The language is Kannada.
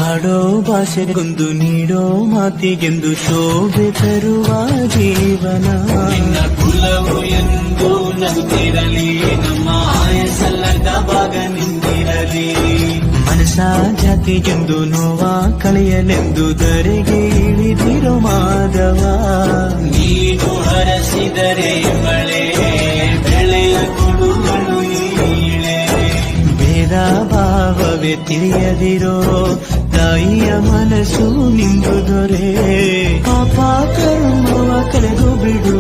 ಆಡೋ ಭಾಷೆಗೊಂದು ನೀಡೋ ಮಾತಿಗೆಂದು ಶೋಭೆ ತರುವ ಜೀವನ. ನಿನ್ನ ಕುಲವು ಎಂದು ನಗುತ್ತಿರಲಿ, ನಮ್ಮ ಆಯಸಲ್ಲದ ಭಾಗ ನಿಂದಿರಲಿ. ಮನಸ ಜಾತಿಗೆಂದು ನೋವ ಕಳೆಯಲೆಂದು ಧರೆಗೆ ಇಳಿದಿರೋ ಮಾಧವ. ನೀನು ಹರಸಿದರೆ ಮಳೆ, ಬೆಳೆಯ ಕೊಡುಗಳು ಈಳೆ. ಭೇದ ಭಾವವೇ ತಿಳಿಯದಿರೋ ತಾಯಿಯ ಮನಸ್ಸು ನಿಂದು ದೊರೆ. ಪಾಪ ಕರ್ಮವ ಕಳೆದು ಬಿಡು,